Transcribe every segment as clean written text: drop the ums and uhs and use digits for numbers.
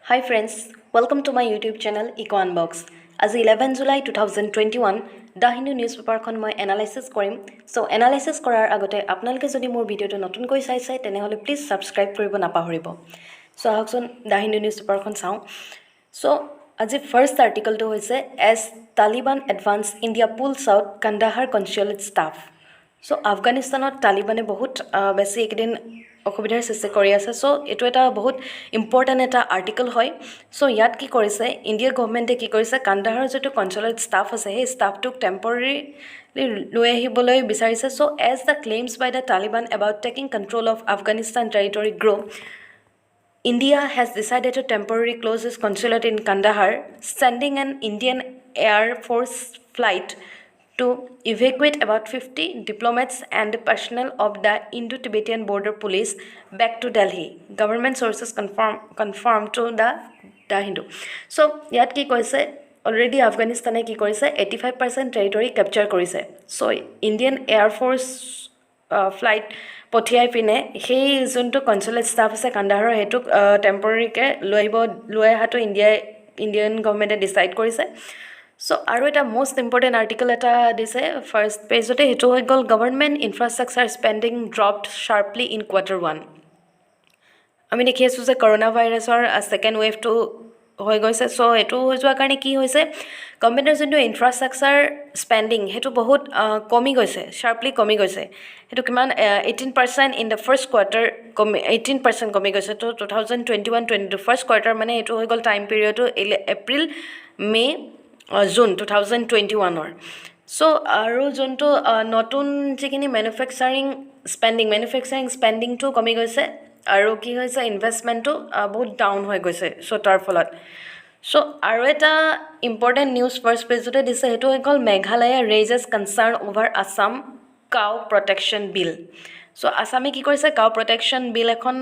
Hi friends, welcome to my YouTube channel Eco Unbox. As 11 July 2021, The Hindu newspaperখন মই analysis কৰিম। So analysis কৰাৰ আগতে আপোনালোকে যদি মোৰ ভিডিওটো নতুনকৈ চাইছে তেনেহলে প্লিজ সাবস্ক্ৰাইব কৰিব নাপাহৰিব। সো আহকচোন The Hindu newspaperখন চাওঁ। সো আজি ফাৰ্স্ট আৰ্টিকলটো হৈছে As Taliban Advance India Pulls Out Kandahar Consulate Staff। So আফগানিস্তানত তালিবানে বহুত বেছি একদিন অসুবিধাৰ সৃষ্টি কৰি আছে। সো এইটো এটা বহুত ইম্পৰ্টেণ্ট এটা আৰ্টিকল হয়। সো ইয়াত কি কৰিছে ইণ্ডিয়াৰ গভৰ্ণমেণ্টে কি কৰিছে কান্দাহাৰৰ যিটো কনচুলেট ষ্টাফ আছে সেই ষ্টাফটোক টেম্পৰেৰী লৈ আহিবলৈ বিচাৰিছে। So as the claims by the Taliban about taking control of Afghanistan territory গ্ৰ' India has decided to temporarily close its consulate in Kandahar, sending an Indian Air Force flight to evacuate about 50 diplomats and personnel of the Indo-Tibetan Border Police back to Delhi. Government sources confirm to the Hindu. So, yat ki koise already Afghanistan ki koise 85% territory capture korise. So, Indian Air Force flight পঠিয়াই পিনে সেই যোনটো consulate staff আছে কান্দাহাৰৰ হেতুক টেম্পৰেৰীকে লৈ অহাটো Indian গভৰ্ণমেণ্টে decide কৰিছে। So আৰু এটা মোষ্ট ইম্পৰ্টেণ্ট আৰ্টিকল এটা দিছে ফাৰ্ষ্ট পেজতে, সেইটো হৈ গ'ল government infrastructure spending dropped sharply in Q1। আমি দেখি আছোঁ যে কৰোণা ভাইৰাছৰ ছেকেণ্ড ৱেভটো হৈ গৈছে। সো এইটো হৈ যোৱাৰ কাৰণে কি হৈছে গভৰ্ণমেণ্টৰ যোনটো ইনফ্ৰাষ্ট্ৰাকচাৰ স্পেণ্ডিং সেইটো বহুত কমি গৈছে, শ্বাৰ্পলি কমি গৈছে। সেইটো কিমান 18% ইন দ্য ফাৰ্ষ্ট কোৱাৰ্টাৰ 18% কমি গৈছে। তো 2021-22 ফাৰ্ষ্ট কোৱাৰ্টাৰ মানে এইটো হৈ গ'ল টাইম পিৰিয়ডটো এপ্ৰিল মে জুন 2021-ৰ। সো আৰু যোনটো নতুন যিখিনি মেনুফেকচাৰিং স্পেণ্ডিংটো কমি গৈছে আৰু কি হৈছে ইনভেষ্টমেণ্টটো বহুত ডাউন হৈ গৈছে। সো তাৰ ফলত সো আৰু এটা ইম্পৰ্টেণ্ট নিউজ ফাৰ্ষ্ট পেজতে দিছে, সেইটো হৈ গ'ল Meghalaya raises concern over Assam cow protection bill. So আছামে কি কৰিছে কাউ প্ৰটেকশ্যন বিল এখন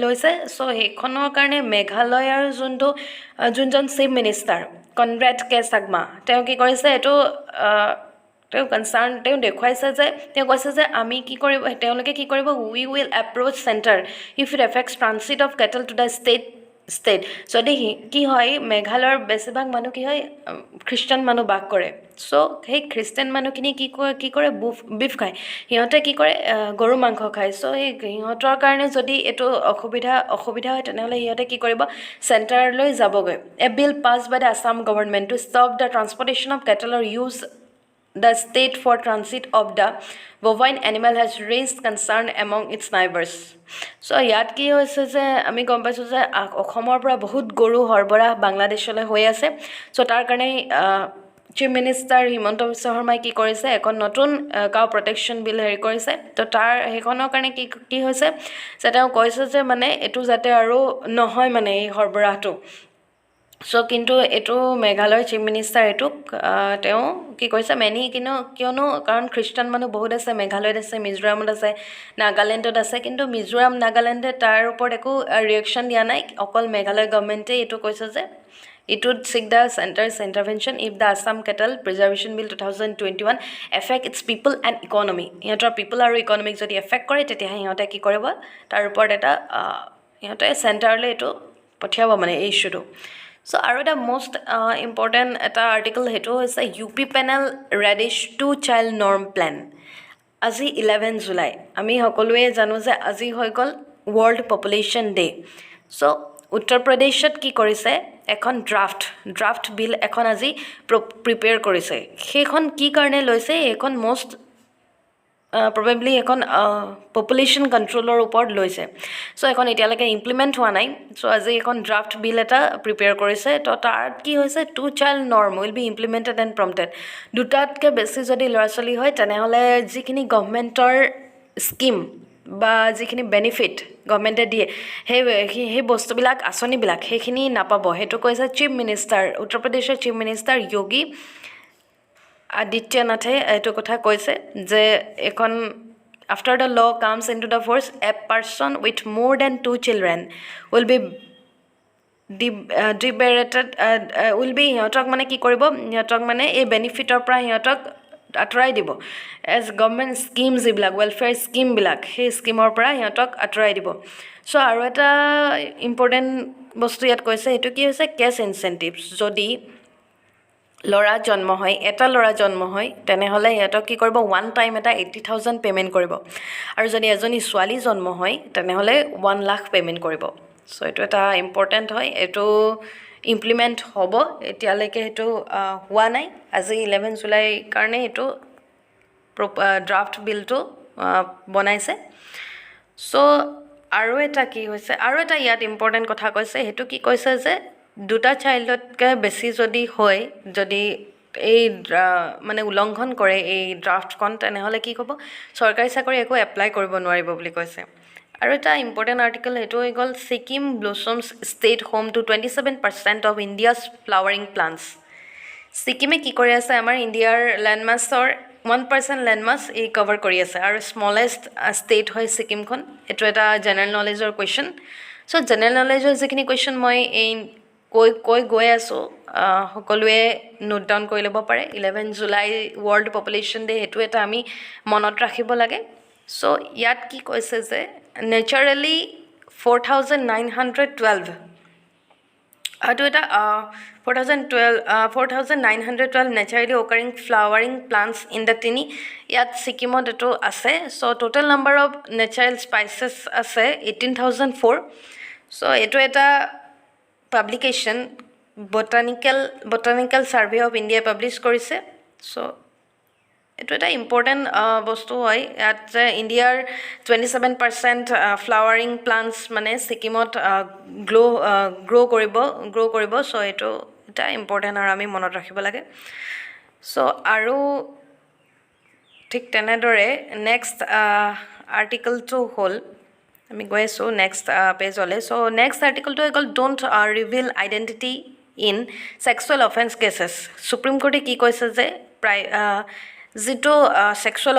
লৈছে। সো সেইখনৰ কাৰণে মেঘালয়ৰ যোনজন চিফ মিনিষ্টাৰ কনৰেড কে চাংমা তেওঁ কি কৰিছে এইটো তেওঁ দেখুৱাইছে যে তেওঁ কৈছে যে আমি কি কৰিব তেওঁলোকে কি কৰিব we will approach centre if it affects transit of cattle to the state যদি কি হয় মেঘালয়ৰ বেছিভাগ মানুহ কি হয় খ্ৰীষ্টান মানুহ বাস কৰে। সো সেই খ্ৰীষ্টান মানুহখিনি কি কৰে বিফ খায়, সিহঁতে কি কৰে গৰু মাংস খায়। সো সেই সিহঁতৰ কাৰণে যদি এইটো অসুবিধা হয় তেনেহ'লে সিহঁতে কি কৰিব চেণ্টাৰলৈ যাবগৈ। A bill pass by the Assam government to stop the transportation of cattle or use the state for transit of the bovine animal has raised concern among its neighbors. So ইয়াত কি হৈছে যে আমি গম পাইছোঁ যে অসমৰ পৰা বহুত গৰু সৰবৰাহ বাংলাদেশলৈ হৈ আছে। সো তাৰ কাৰণে চিফ মিনিষ্টাৰ হিমন্ত বিশ্ব শৰ্মাই কি কৰিছে এখন নতুন কাউ প্ৰটেকশ্যন বিল কৰিছে। তো সেইখনৰ কাৰণে কি হৈছে যে তেওঁ কৈছে যে মানে এইটো যাতে আৰু নহয় মানে এই সৰবৰাহটো। সো কিন্তু এইটো মেঘালয়ৰ চিফ মিনিষ্টাৰ এইটোক তেওঁ কি কৈছে কিয়নো কাৰণ খ্ৰীষ্টান মানুহ বহুত আছে মেঘালয়ত আছে, মিজোৰামত আছে, নাগালেণ্ডত আছে। কিন্তু মিজোৰাম নাগালেণ্ডে তাৰ ওপৰত একো ৰিয়েকশ্যন দিয়া নাই। অকল মেঘালয় গভৰ্ণমেণ্টে এইটো কৈছে যে it would seek the center's intervention if the Assam Cattle Preservation Bill 2021 affect its people and economy. সিহঁতৰ পিপল আৰু ইকনমিক যদি এফেক্ট কৰে তেতিয়াহে সিহঁতে কি কৰিব তাৰ ওপৰত এটা সিহঁতে চেণ্টাৰলৈ এইটো পঠিয়াব মানে এই ইছ্যুটো। সো আৰু এটা মষ্ট ইম্পৰ্টেণ্ট এটা আৰ্টিকল সেইটো হৈছে UP panel readies 2 child norm plan. আজি 11 জুলাই আমি সকলোৱে জানো যে আজি হৈ গ'ল ৱৰ্ল্ড পপুলেশ্যন ডে। সো উত্তৰ প্ৰদেশত কি কৰিছে এখন ড্ৰাফ্ট বিল এখন আজি প্ৰিপেয়াৰ কৰিছে। সেইখন কি কাৰণে লৈছে এইখন মষ্ট প্ৰবেবলি এখন পপুলেশ্যন কণ্ট্ৰলৰ ওপৰত লৈছে। সো এখন এতিয়ালৈকে ইমপ্লিমেণ্ট হোৱা নাই। সো আজি এখন ড্ৰাফ্ট বিল এটা প্ৰিপেয়াৰ কৰিছে। তো তাত কি হৈছে 2 child norm will be implemented and prompted. দুটাতকৈ বেছি যদি ল'ৰা ছোৱালী হয় তেনেহ'লে যিখিনি গভৰ্ণমেণ্টৰ স্কিম বা যিখিনি বেনিফিট গভৰ্ণমেণ্টে দিয়ে সেই বস্তুবিলাক আঁচনিবিলাক সেইখিনি নাপাব। সেইটো কৈছে চিফ মিনিষ্টাৰ উত্তৰ প্ৰদেশৰ চিফ মিনিষ্টাৰ যোগী আদিত্যনাথে এইটো কথা কৈছে যে এখন after the law comes in to the force a person with মোৰ দেন 2 চিলড্ৰেন উইল বি সিহঁতক মানে কি কৰিব সিহঁতক মানে এই বেনিফিটৰ পৰা সিহঁতক আঁতৰাই দিব এজ গভৰ্ণমেণ্ট স্কিম যিবিলাক ৱেলফেয়াৰ স্কিমবিলাক সেই স্কিমৰ পৰা সিহঁতক আঁতৰাই দিব চ' আৰু এটা ইম্পৰ্টেণ্ট বস্তু ইয়াত কৈছে সেইটো কি হৈছে কেছ ইনচেণ্টিভছ যদি ল'ৰা জন্ম হয় এটা ল'ৰা জন্ম হয় তেনেহ'লে সিহঁতক কি কৰিব ওৱান টাইম এটা 80,000 পে'মেণ্ট কৰিব আৰু যদি এজনী ছোৱালী জন্ম হয় তেনেহ'লে 1 লাখ পে'মেণ্ট কৰিব চ' এইটো এটা ইম্পৰ্টেণ্ট হয় এইটো ইমপ্লিমেণ্ট হ'ব এতিয়ালৈকে সেইটো হোৱা নাই আজি 11 জুলাইৰ কাৰণে এইটো ড্ৰাফ্ট বিলটো বনাইছে চ' আৰু এটা কি হৈছে আৰু এটা ইয়াত ইম্পৰ্টেণ্ট কথা কৈছে সেইটো কি কৈছে যে দুটা চাইল্ডতকৈ বেছি যদি হয় যদি এই মানে উলংঘন কৰে এই ড্ৰাফ্টখন তেনেহ'লে কি হ'ব চৰকাৰী চাকৰি একো এপ্লাই কৰিব নোৱাৰিব বুলি কৈছে আৰু এটা ইম্পৰ্টেণ্ট আৰ্টিকল সেইটো হৈ গ'ল Sikkim blossoms state home to 27% of India's flowering plants ছিকিমে কি কৰি আছে আমাৰ ইণ্ডিয়াৰ লেণ্ডমাছৰ 1% লেণ্ডমাছ এই কভাৰ কৰি আছে আৰু স্মলেষ্ট ষ্টেট হয় ছিকিমখন এইটো এটা জেনেৰেল নলেজৰ কুৱেশ্যন চ' জেনেৰেল নলেজৰ যিখিনি কুৱেশ্যন মই এই কৈ গৈ আছোঁ সকলোৱে নোট ডাউন কৰি ল'ব পাৰে 11 জুলাই ৱৰ্ল্ড পপুলেশ্যন ডে' সেইটো এটা আমি মনত ৰাখিব লাগে চ' ইয়াত কি কৈছে যে নেচাৰেলি 4,912 এইটো এটা 4,912 naturally occurring flowering plants in the তিনি ইয়াত ছিকিমত এইটো আছে so' total number of natural species আছে 18,004 চ' এইটো এটা পাব্লিকেশ্যন বটানিকেল ছাৰ্ভে অফ ইণ্ডিয়াই পাব্লিছ কৰিছে চ' এইটো এটা ইম্পৰ্টেণ্ট বস্তু হয় ইয়াত যে ইণ্ডিয়াৰ 27% ফ্লাৱাৰিং প্লাণ্টছ মানে ছিকিমত গ্ৰ' কৰিব চ' এইটো এটা ইম্পৰ্টেণ্ট আৰু আমি মনত ৰাখিব লাগে চ' আৰু ঠিক তেনেদৰে নেক্সট আৰ্টিকলটো হ'ল আমি গৈ আছোঁ নেক্সট পেজলৈ চ' নেক্সট আৰ্টিকলটো হৈ গ'ল don't reveal identity in sexual offence cases supreme কোৰ্টে কি কৈছে যে যিটো ছেক্সুৱেল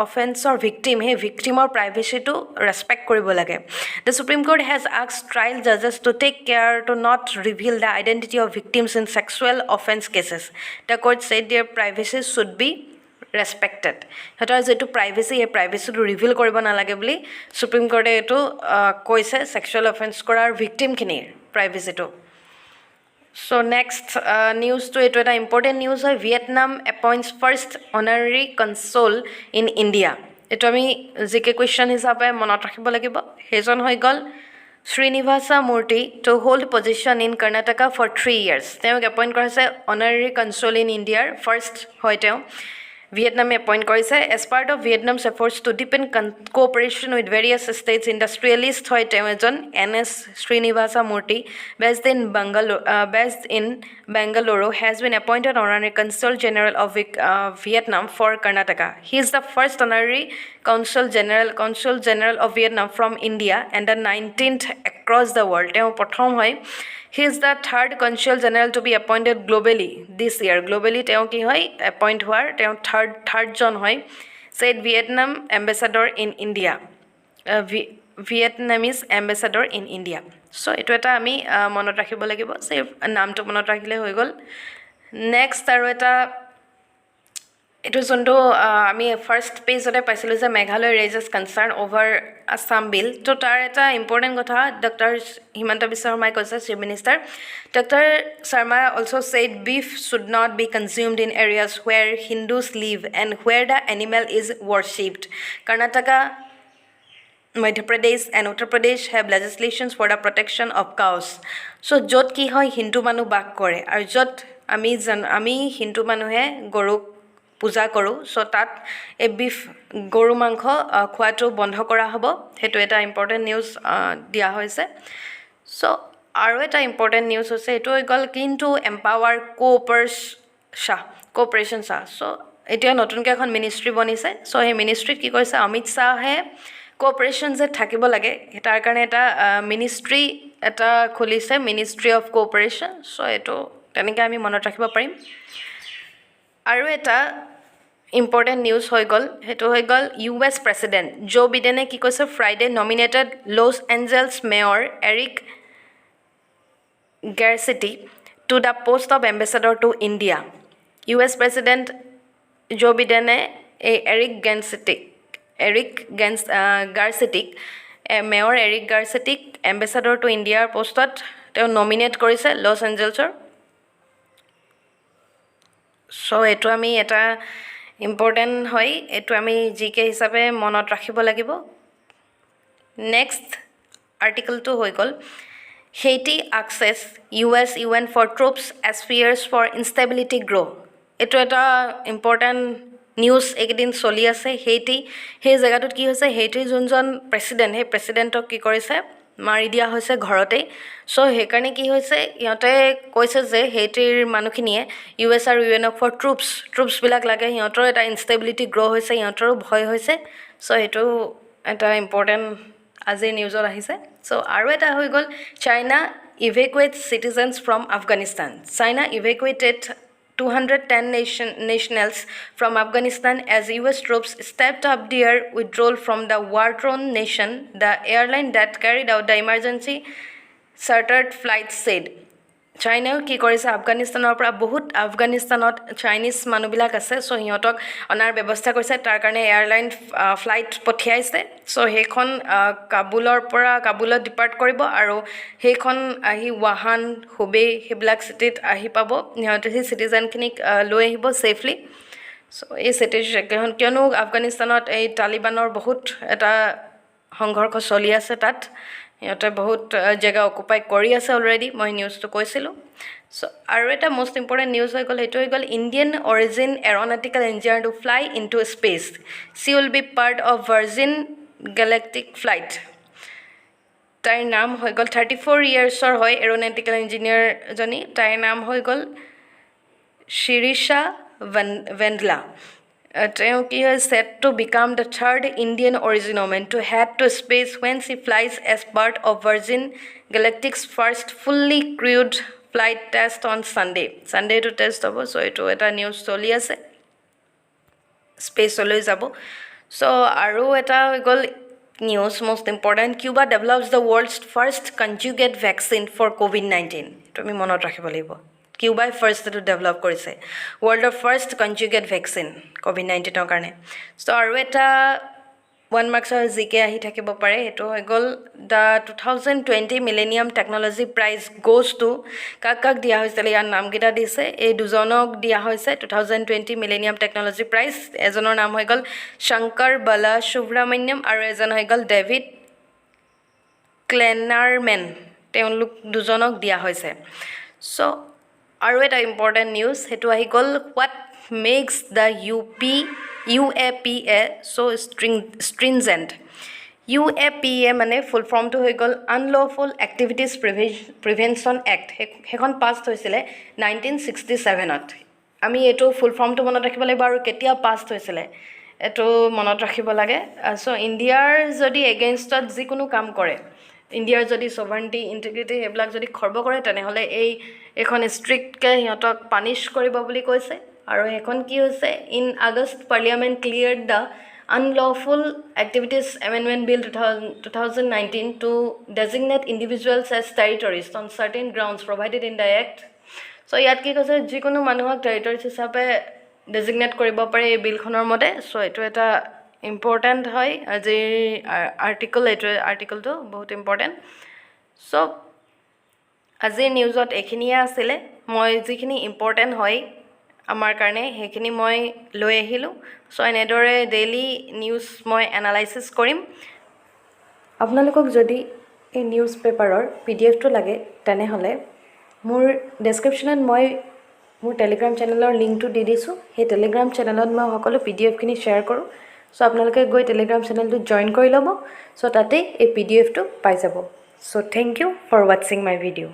অফেন্সৰ ভিক্টিম সেই ভিক্টিমৰ প্ৰাইভেচিটো ৰেচপেক্ট কৰিব লাগে the supreme court has asked trial জাজেছ to take care to not reveal the identity of victims in sexual offence cases the court said their privacy should be respected সিহঁতৰ যিটো privacy এই প্ৰাইভেচিটো reveal কৰিব নালাগে বুলি supreme কোৰ্টে এইটো কৈছে sexual offence কৰাৰ ভিক্টিমখিনিৰ প্ৰাইভেচিটো চ' নেক্সট নিউজটো এইটো এটা ইম্পৰ্টেণ্ট নিউজ হয় Vietnam appoints first honorary consul in India এইটো আমি জি কে কুৱেশ্যন হিচাপে মনত ৰাখিব লাগিব সেইজন হৈ গ'ল Srinivasa Murthy to hold position in Karnataka for 3 years তেওঁক এপইণ্ট কৰা হৈছে অনাৰী কনচুল ইন ইণ্ডিয়াৰ ফাৰ্ষ্ট হয় তেওঁ ভিয়েটনামে এপইণ্ট কৰিছে as part of Vietnam's efforts to deepen cooperation with various states industrialist হয় তেওঁ এজন NS Srinivasa Murthy based in Bengaluru has been appointed honorary consul general of Vietnam for Karnataka he is the first honorary consul general of Vietnam from India and the 19th across the world তেওঁ প্ৰথম হয় he is the third consul general to be appointed globally this year globally তেওঁ কি হয় appoint হোৱাৰ তেওঁ থাৰ্ডজন হয় said Vietnam ambassador in India Vietnamese ambassador in India so' এইটো এটা আমি মনত ৰাখিব লাগিব যে নামটো মনত ৰাখিলে হৈ গ'ল নেক্সট আৰু এটা এইটো যোনটো আমি ফাৰ্ষ্ট পেজতে পাইছিলোঁ যে মেঘালয় ৰেইজেছ কনচাৰ্ণ অভাৰ আছাম বিল তো তাৰ এটা ইম্পৰ্টেণ্ট কথা ডক্টৰ হিমন্ত বিশ্ব শৰ্মাই কৈছে chief minister doctor Sarma also' said beef should not be consumed in areas where Hindus live and where the animal is worshipped Karnataka Madhya Pradesh and Uttar Pradesh have legislations for the protection of cows. So য'ত কি হয় হিন্দু মানুহ বাস কৰে আৰু য'ত আমি হিন্দু মানুহে গৰুক পূজা কৰোঁ চ' তাত এই বিফ গৰু মাংস খোৱাটো বন্ধ কৰা হ'ব সেইটো এটা ইম্পৰ্টেণ্ট নিউজ দিয়া হৈছে চ' আৰু এটা ইম্পৰ্টেণ্ট নিউজ হৈছে এইটো হৈ গ'ল কিন্তু এম্পাৱাৰ কোঅপাৰেশ্যন চ' এতিয়া নতুনকৈ এখন মিনিষ্ট্ৰী বনিছে চ' সেই মিনিষ্ট্ৰীত কি কৰিছে অমিত শ্বাহে কোঅপাৰেশ্যন যে থাকিব লাগে তাৰ কাৰণে এটা মিনিষ্ট্ৰী এটা খুলিছে মিনিষ্ট্ৰী অফ কোঅপাৰেশ্যন চ' এইটো তেনেকৈ আমি মনত ৰাখিব পাৰিম আৰু এটা ইম্পৰ্টেণ্ট নিউজ হৈ গ'ল সেইটো হৈ গ'ল US প্ৰেছিডেণ্ট জো বিডেনে কি কৈছে Friday nominated Los Angeles mayor Eric Garcetti to the post of ambassador to India US president Joe বিডেনে এই এৰিক গাৰ্চিটিক মেয়ৰ এৰিক গাৰ্চিটিক এম্বেচাডৰ টু ইণ্ডিয়াৰ পোষ্টত তেওঁ নমিনেট কৰিছে লছ এঞ্জেলছৰ। চ' এইটো আমি এটা ইম্পৰ্টেণ্ট হয়, এইটো আমি জিকে হিচাপে মনত ৰাখিব লাগিব। নেক্সট আৰ্টিকলটো হৈ গ'ল Haiti আকচেছ UN for troops as ফিয়াৰ্ছ for ইনষ্টেবিলিটি গ্ৰ'। এইটো এটা ইম্পৰ্টেণ্ট নিউজ এইকেইদিন চলি আছে। সেই জেগাটোত কি হৈছে, হেইটিৰ যোনজন প্ৰেছিডেণ্ট, সেই প্ৰেছিডেণ্টক কি কৰিছে, মাৰি দিয়া হৈছে ঘৰতেই। চ' সেইকাৰণে কি হৈছে, সিহঁতে কৈছে যে হেইটিৰ মানুহখিনিয়ে US আৰু UN ফৰ ট্ৰুপছবিলাক লাগে, সিহঁতৰ এটা ইনষ্টেবিলিটি গ্ৰ' হৈছে, সিহঁতৰো ভয় হৈছে। চ' সেইটো এটা ইম্পৰ্টেণ্ট আজিৰ নিউজত আহিছে। চ' আৰু এটা হৈ গ'ল China evacuates citizens from Afghanistan. China evacuated 210 nationals from Afghanistan as US troops stepped up their withdrawal from the war-torn nation, the airline that carried out the emergency chartered flight said. চাইনাও কি কৰিছে, আফগানিস্তানৰ পৰা আফগানিস্তানত চাইনিজ মানুহবিলাক আছে, চ' সিহঁতক অনাৰ ব্যৱস্থা কৰিছে, তাৰ কাৰণে এয়াৰলাইন ফ্লাইট পঠিয়াইছে। চ' সেইখন কাবুলত ডিপাৰ্ট কৰিব আৰু সেইখন আহি ৱাহান, হুবেই সেইবিলাক চিটিত আহি পাব। সিহঁতে সেই চিটিজেনখিনিক লৈ আহিব ছেফলি। চ' এই কিয়নো আফগানিস্তানত এই তালিবানৰ বহুত এটা সংঘৰ্ষ চলি আছে, তাত সিহঁতে বহুত জেগা অকুপাই কৰি আছে অলৰেডি, মই নিউজটো কৈছিলোঁ। চ' আৰু এটা মষ্ট ইম্পৰ্টেণ্ট নিউজ হৈ গ'ল, সেইটো হৈ গ'ল Indian origin aeronautical engineer to fly into space, she will be part of Virgin Galactic flight. তাইৰ নাম হৈ গ'ল 34 yearsৰ হয় এৰ'নটিকেল ইঞ্জিনিয়াৰজনী, তাইৰ নাম হৈ গ'ল শিৰিষা ভেণ্ডলা। তেওঁ কি হয়, set to become the third Indian origin woman to head to space when she flies as part of Virgin Galactic's first fully crewed flight test on Sunday to test হ'ব। চ' এইটো এটা নিউজ চলি আছে, স্পেচলৈ যাব। চ' আৰু এটা হৈ গ'ল news most important, Cuba develops the world's first conjugate vaccine for COVID-19। এইটো আমি মনত ৰাখিব লাগিব, কিউবাই ফাৰ্ষ্ট এইটো ডেভেলপ কৰিছে, ৱৰ্ল্ডৰ ফাৰ্ষ্ট কনজুগেট ভেকচিন COVID-19ৰ কাৰণে। চ' আৰু এটা 1 marksৰ জিকে আহি থাকিব পাৰে, সেইটো হৈ গ'ল the 2020 millennium technology prize goes to, কাক দিয়া হৈছিলে, ইয়াৰ নামকেইটা দিছে, এই দুজনক দিয়া হৈছে 2020 মিলেনিয়াম টেকন'লজি প্ৰাইজ। এজনৰ নাম হৈ গ'ল শংকৰ বালা সুব্ৰমণ্যম আৰু এজন হৈ গ'ল ডেভিড ক্লেনাৰমেন, তেওঁলোক দুজনক দিয়া হৈছে। চ' আৰু এটা ইম্পৰ্টেণ্ট নিউজ, সেইটো আহি গ'ল what makes the UAPA so' stringent। UAPA মানে ফুল ফৰ্মটো হৈ গ'ল আনল'ফুল এক্টিভিটিজ প্ৰিভেনশ্যন এক্ট। সেইখন পাছ হৈছিলে 1967ত। আমি এইটো ফুল ফৰ্মটো মনত ৰাখিব লাগিব আৰু কেতিয়া পাছ হৈছিলে এইটো মনত ৰাখিব লাগে। চ' ইণ্ডিয়াৰ যদি এগেইনষ্টত যিকোনো কাম কৰে, ইণ্ডিয়াৰ যদি ছভাৰেণ্টি, ইণ্টিগ্ৰিটি সেইবিলাক যদি খৰ্ব কৰে, তেনেহ'লে এইখন ষ্ট্ৰিক্টকৈ সিহঁতক পানিছ কৰিব বুলি কৈছে। আৰু সেইখন কি হৈছে, in August parliament cleared the unlawful activities amendment bill 2019 to designate individuals as territories on certain grounds provided in the act. So' ইয়াত কি কৈছে, যিকোনো মানুহক টেৰিটৰিজ হিচাপে ডেজিগনেট কৰিব পাৰে এই বিলখনৰ মতে। চ' এইটো এটা ইম্পৰ্টেণ্ট হয় আজিৰ আৰ্টিকলটো বহুত ইম্পৰ্টেণ্ট। চ' আজিৰ নিউজত এইখিনিয়ে আছিলে, মই যিখিনি ইম্পৰ্টেণ্ট হয় আমাৰ কাৰণে সেইখিনি মই লৈ আহিলোঁ। চ' এনেদৰে ডেইলি নিউজ মই এনালাইচিছ কৰিম। আপোনালোকক যদি এই নিউজ পেপাৰৰ PDF-টো লাগে, তেনেহ'লে মোৰ ডেছক্ৰিপশ্যনত মই মোৰ টেলিগ্ৰাম চেনেলৰ লিংকটো দি দিছোঁ। সেই টেলিগ্ৰাম চেনেলত মই সকলো PDF-খিনি শ্বেয়াৰ কৰোঁ। চ' আপোনালোকে গৈ টেলিগ্ৰাম চেনেলটো জইন কৰি ল'ব। চ' তাতেই এই PDF-টো পাই যাব। চ' থেংক ইউ ফৰ ৱাটছিং মাই ভিডিঅ'।